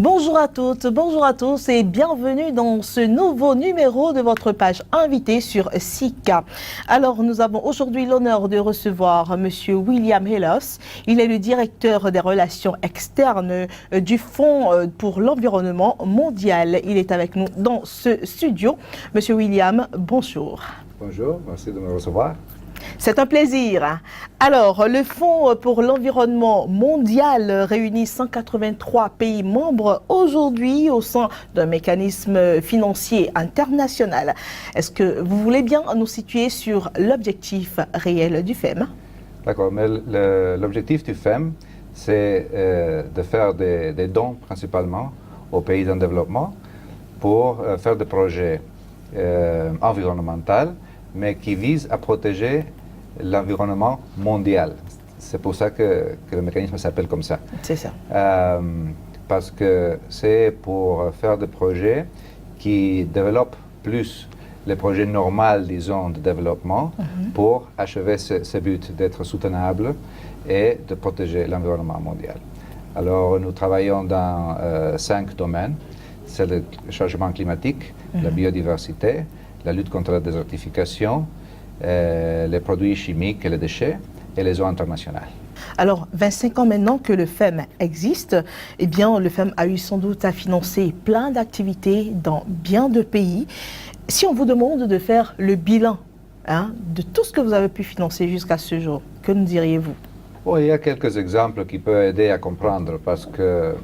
Bonjour à toutes, bonjour à tous et bienvenue dans ce nouveau numéro de votre page invitée sur SICA. Alors nous avons aujourd'hui l'honneur de recevoir Monsieur William Hellos. Il est le directeur des relations externes du Fonds pour l'environnement mondial. Il est avec nous dans ce studio. Monsieur William, bonjour. Bonjour, merci de me recevoir. C'est un plaisir. Alors, le Fonds pour l'environnement mondial réunit 183 pays membres aujourd'hui au sein d'un mécanisme financier international. Est-ce que vous voulez bien nous situer sur l'objectif réel du FEM? D'accord, mais l'objectif du FEM, c'est de faire des dons principalement aux pays en développement pour faire des projets environnementaux, mais qui visent à protéger l'environnement mondial. C'est pour ça que le mécanisme s'appelle comme ça. C'est ça. Parce que c'est pour faire des projets qui développent plus les projets normaux, disons, de développement pour achever ce but d'être soutenable et de protéger l'environnement mondial. Alors, nous travaillons dans 5 domaines. C'est le changement climatique, la biodiversité, la lutte contre la désertification, les produits chimiques et les déchets et les eaux internationales. Alors, 25 ans maintenant que le FEM existe, eh bien, le FEM a eu sans doute à financer plein d'activités dans bien de pays. Si on vous demande de faire le bilan de tout ce que vous avez pu financer jusqu'à ce jour, que nous diriez-vous? Bon, il y a quelques exemples qui peuvent aider à comprendre parce que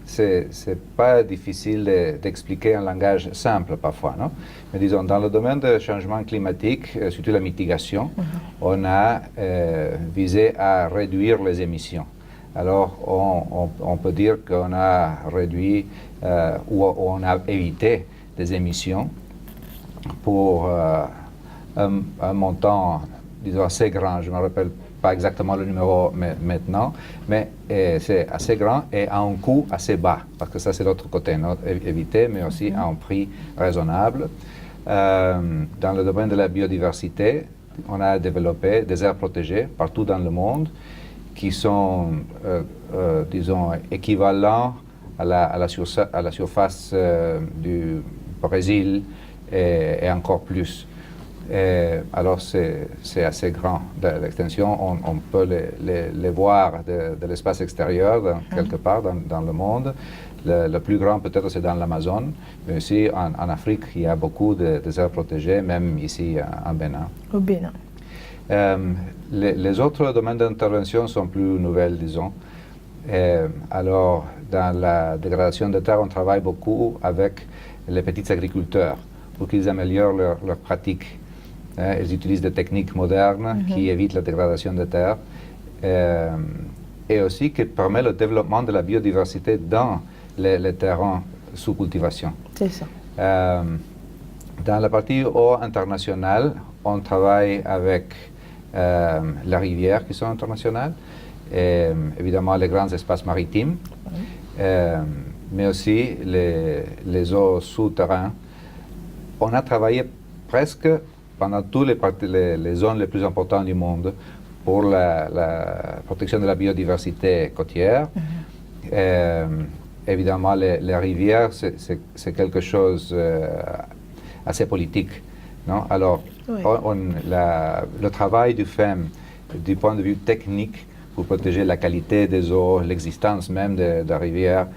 c'est pas difficile d'expliquer en langage simple parfois, non? Mais disons, dans le domaine du changement climatique, surtout la mitigation, on a visé à réduire les émissions. Alors, on peut dire qu'on a réduit ou on a évité des émissions pour un montant, disons, assez grand. Je ne me rappelle pas exactement le numéro maintenant, mais c'est assez grand et à un coût assez bas, parce que ça c'est l'autre côté, non? Éviter, mais aussi à un prix raisonnable. Dans le domaine de la biodiversité, on a développé des aires protégées partout dans le monde qui sont, disons, équivalents à la surface du Brésil et encore plus. Alors c'est assez grand l'extension, on peut les voir de l'espace extérieur quelque part dans le monde. Le plus grand peut-être c'est dans l'Amazone, mais aussi en Afrique il y a beaucoup de aires protégées, même ici en Bénin. Au Bénin. Les autres domaines d'intervention sont plus nouvelles, disons. Alors dans la dégradation de terre, on travaille beaucoup avec les petits agriculteurs pour qu'ils améliorent leurs pratiques. Ils utilisent des techniques modernes qui évitent la dégradation de terre et aussi qui permettent le développement de la biodiversité dans les terrains sous cultivation. C'est ça. Dans la partie eau internationale, on travaille avec les rivières qui sont internationales, et, évidemment les grands espaces maritimes, mais aussi les eaux souterraines. On a travaillé presque pendant toutes les zones les plus importantes du monde pour la protection de la biodiversité côtière. Évidemment, les rivières, c'est quelque chose assez politique, non? Alors, le travail du FEM, du point de vue technique, pour protéger la qualité des eaux, l'existence même de la rivière,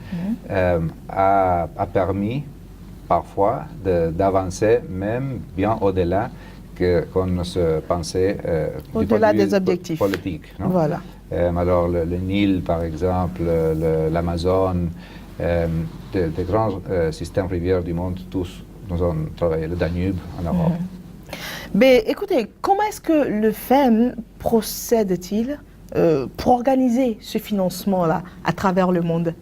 a permis parfois d'avancer même bien au-delà qu'on ne se pensait au-delà des objectifs politiques. Non? Voilà. Alors le Nil, par exemple, l'Amazone, des grands systèmes rivières du monde, tous nous ont travaillé, le Danube en Europe. Mais écoutez, comment est-ce que le FEM procède-t-il pour organiser ce financement-là à travers le monde?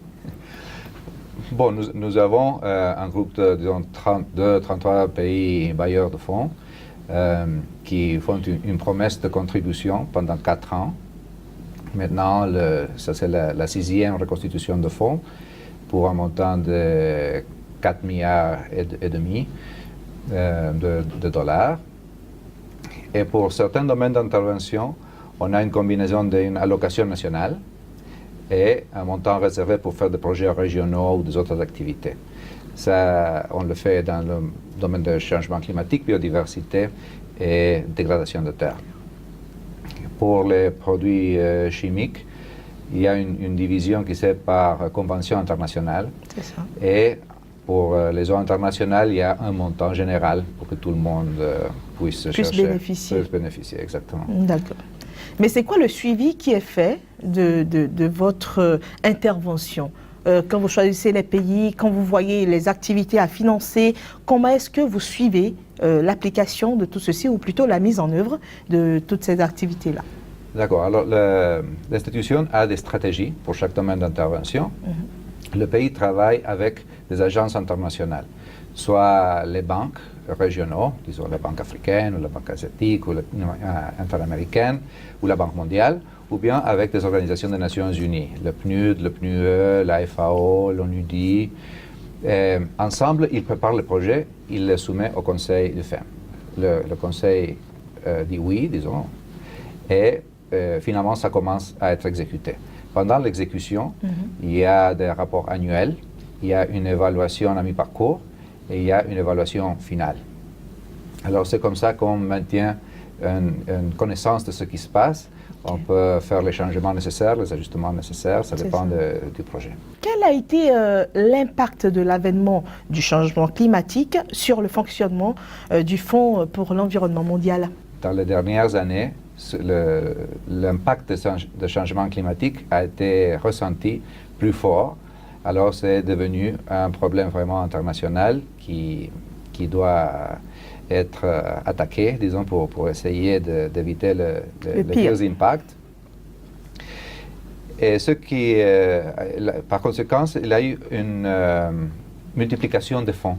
Bon, nous avons un groupe de, disons, 33 pays bailleurs de fonds qui font une promesse de contribution pendant 4 ans. Maintenant, ça c'est la 6e reconstitution de fonds pour un montant de 4 milliards et demi de dollars. Et pour certains domaines d'intervention, on a une combinaison d'une allocation nationale et un montant réservé pour faire des projets régionaux ou des autres activités. Ça, on le fait dans le domaine du changement climatique, biodiversité et dégradation de terre. Pour les produits chimiques, il y a une division qui c'est par convention internationale. C'est ça. Et pour les eaux internationales, il y a un montant général pour que tout le monde puisse bénéficier, exactement. D'accord. Mais c'est quoi le suivi qui est fait de votre intervention? Quand vous choisissez les pays, quand vous voyez les activités à financer, comment est-ce que vous suivez l'application de tout ceci, ou plutôt la mise en œuvre de toutes ces activités-là? D'accord. Alors, l'institution a des stratégies pour chaque domaine d'intervention. Le pays travaille avec des agences internationales, soit les banques régionaux, disons la Banque africaine, ou la Banque asiatique, ou interaméricaine, ou la Banque mondiale, ou bien avec des organisations des Nations Unies, le PNUD, le PNUE, la FAO, l'ONUDI. Ensemble, ils préparent le projet, ils le soumettent au Conseil du FEM. Le Conseil dit oui, disons, et finalement, ça commence à être exécuté. Pendant l'exécution, il y a des rapports annuels, il y a une évaluation à mi-parcours et il y a une évaluation finale. Alors, c'est comme ça qu'on maintient une connaissance de ce qui se passe. On peut faire les changements nécessaires, les ajustements nécessaires, ça dépend du projet. Quel a été l'impact de l'avènement du changement climatique sur le fonctionnement du Fonds pour l'environnement mondial? Dans les dernières années, l'impact du changement climatique a été ressenti plus fort. Alors c'est devenu un problème vraiment international qui doit être attaqué, disons, pour essayer d'éviter le pire impact. Et par conséquent, il y a eu une multiplication de fonds.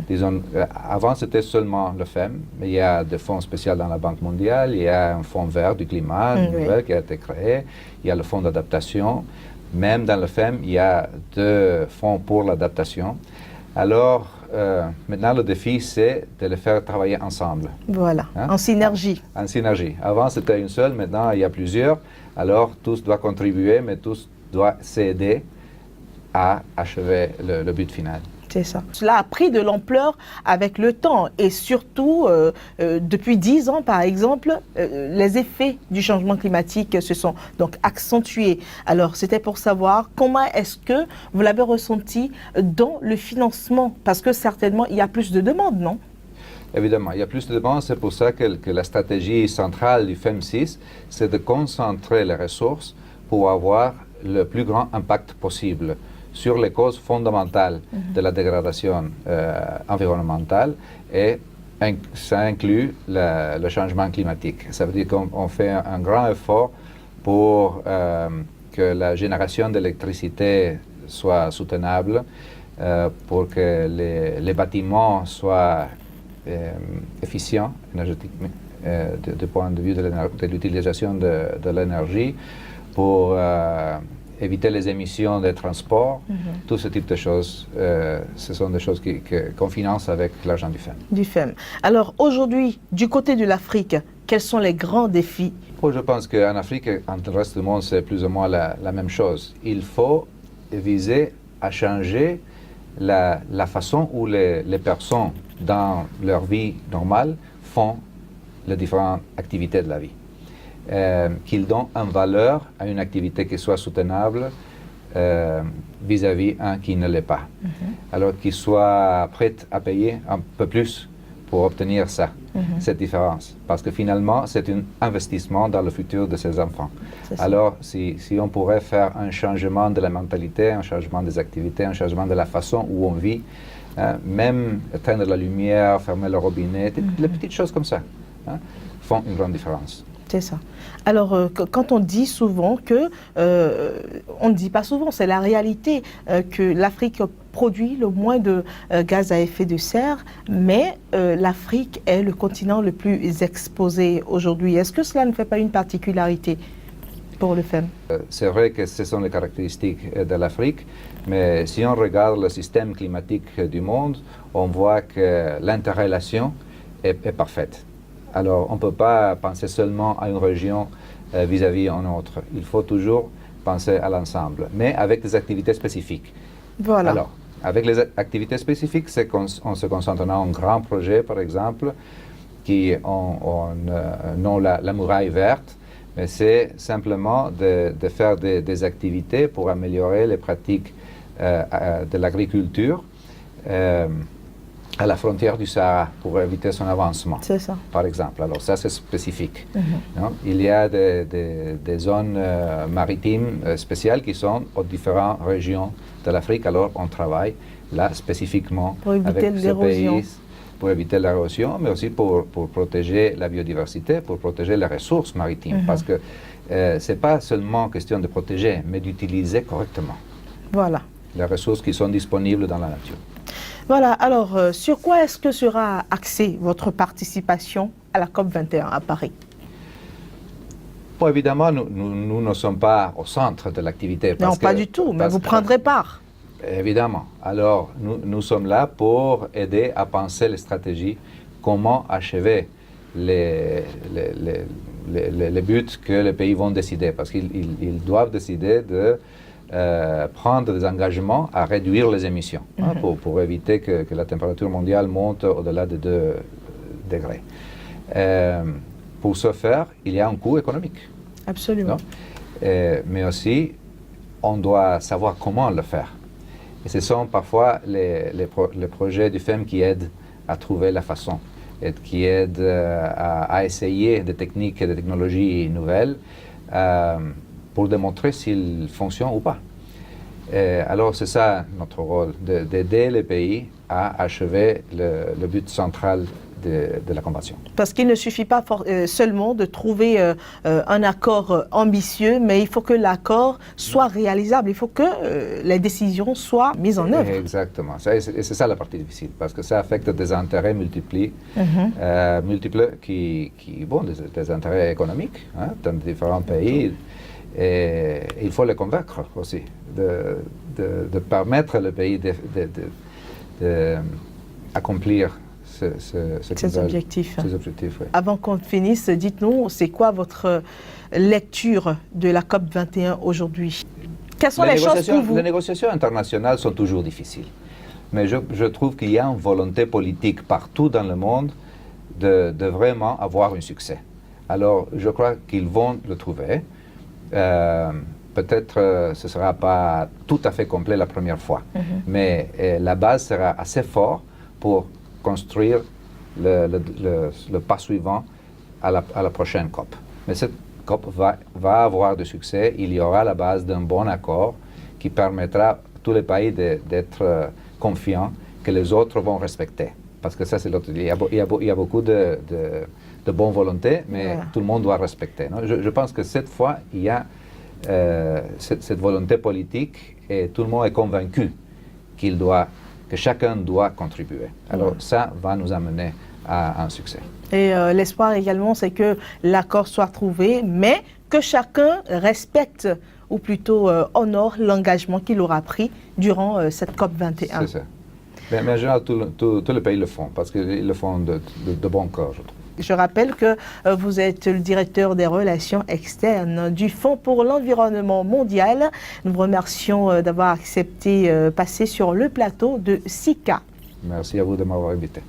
Disons, avant, c'était seulement le FEM, mais il y a des fonds spéciaux dans la Banque mondiale, il y a un fonds vert du climat nouvel qui a été créé, il y a le fonds d'adaptation. Même dans le FEM, il y a 2 fonds pour l'adaptation. Alors, maintenant, le défi, c'est de les faire travailler ensemble. Voilà, en synergie. En synergie. Avant, c'était une seule, maintenant, il y a plusieurs. Alors, tous doivent contribuer, mais tous doivent s'aider à achever le but final. C'est ça. Cela a pris de l'ampleur avec le temps et surtout, depuis 10 ans, par exemple, les effets du changement climatique se sont donc accentués. Alors, c'était pour savoir comment est-ce que vous l'avez ressenti dans le financement, parce que certainement, il y a plus de demandes, non? Évidemment, il y a plus de demandes. C'est pour ça que la stratégie centrale du FEM6, c'est de concentrer les ressources pour avoir le plus grand impact possible sur les causes fondamentales de la dégradation environnementale, et ça inclut le changement climatique. Ça veut dire qu'on fait un grand effort pour que la génération d'électricité soit soutenable, pour que les bâtiments soient efficients énergétiquement, du point de vue de l'utilisation de l'énergie, pour éviter les émissions des transports, tout ce type de choses, ce sont des choses qu'on finance avec l'argent du FEM. Du FEM. Alors aujourd'hui, du côté de l'Afrique, quels sont les grands défis? Je pense qu'en Afrique et dans le reste du monde, c'est plus ou moins la même chose. Il faut viser à changer la façon où les personnes, dans leur vie normale, font les différentes activités de la vie. Qu'ils donnent une valeur à une activité qui soit soutenable vis-à-vis un qui ne l'est pas. Alors qu'ils soient prêts à payer un peu plus pour obtenir ça, cette différence. Parce que finalement, c'est un investissement dans le futur de ces enfants. Alors, si on pourrait faire un changement de la mentalité, un changement des activités, un changement de la façon où on vit, même éteindre la lumière, fermer le robinet, les petites choses comme ça font une grande différence. C'est ça. Alors, quand on dit souvent que, on ne dit pas souvent, c'est la réalité, que l'Afrique produit le moins de gaz à effet de serre, mais l'Afrique est le continent le plus exposé aujourd'hui. Est-ce que cela ne fait pas une particularité pour le FEM? C'est vrai que ce sont les caractéristiques de l'Afrique, mais si on regarde le système climatique du monde, on voit que l'interrelation est parfaite. Alors, on ne peut pas penser seulement à une région vis-à-vis d'une autre. Il faut toujours penser à l'ensemble, mais avec des activités spécifiques. Voilà. Alors, avec les activités spécifiques, c'est qu'on se concentre dans un grand projet, par exemple, qui ont la muraille verte, mais c'est simplement de faire des activités pour améliorer les pratiques de l'agriculture à la frontière du Sahara, pour éviter son avancement. C'est ça. Par exemple. Alors ça, c'est spécifique. Mhm. Non? Il y a des zones maritimes spéciales qui sont aux différentes régions de l'Afrique. Alors on travaille là spécifiquement Pour éviter avec ces l'érosion. pays pour éviter l'érosion, mais aussi pour protéger la biodiversité, pour protéger les ressources maritimes. Parce que ce n'est pas seulement question de protéger, mais d'utiliser correctement Voilà. les ressources qui sont disponibles dans la nature. Voilà, alors sur quoi est-ce que sera axée votre participation à la COP21 à Paris? Bon, évidemment, nous ne sommes pas au centre de l'activité. Non, pas du tout, mais vous prendrez part. Évidemment. Alors, nous sommes là pour aider à penser les stratégies, comment achever les buts que les pays vont décider, parce qu'ils doivent décider de prendre des engagements à réduire les émissions, hein, pour éviter que la température mondiale monte au-delà de 2 degrés. Pour ce faire, il y a un coût économique. Absolument. Mais aussi, on doit savoir comment le faire. Et ce sont parfois les projets du FEM qui aident à trouver la façon, et qui aident à essayer des techniques et des technologies nouvelles pour démontrer s'ils fonctionnent ou pas. Alors c'est ça notre rôle, d'aider les pays à achever le but central de la Convention. Parce qu'il ne suffit pas seulement de trouver un accord ambitieux, mais il faut que l'accord soit réalisable, il faut que les décisions soient mises en œuvre. Exactement, et c'est ça la partie difficile, parce que ça affecte des intérêts multiples des intérêts économiques, hein, dans différents pays. Et il faut les convaincre aussi, de permettre le pays d'accomplir ces objectifs. Ces objectifs, oui. Avant qu'on finisse, dites-nous, c'est quoi votre lecture de la COP21 aujourd'hui? Quelles sont les choses pour vous? Les négociations internationales sont toujours difficiles. Mais je trouve qu'il y a une volonté politique partout dans le monde de vraiment avoir un succès. Alors, je crois qu'ils vont le trouver. Peut-être ce ne sera pas tout à fait complet la première fois, mais la base sera assez forte pour construire le pas suivant à la prochaine COP. Mais cette COP va avoir du succès. Il y aura la base d'un bon accord qui permettra à tous les pays d'être confiants que les autres vont respecter. Parce que ça, c'est l'autre. Il y a beaucoup de bonne volonté, mais tout le monde doit respecter. Non? Je pense que cette fois, il y a cette volonté politique et tout le monde est convaincu que chacun doit contribuer. Alors ça va nous amener à un succès. Et l'espoir également, c'est que l'accord soit trouvé, mais que chacun respecte, ou plutôt honore l'engagement qu'il aura pris durant cette COP21. C'est ça. Mais en général, tous les pays le font, parce qu'ils le font de bon cœur, je trouve. Je rappelle que vous êtes le directeur des relations externes du Fonds pour l'environnement mondial. Nous vous remercions d'avoir accepté passer sur le plateau de SICA. Merci à vous de m'avoir invité.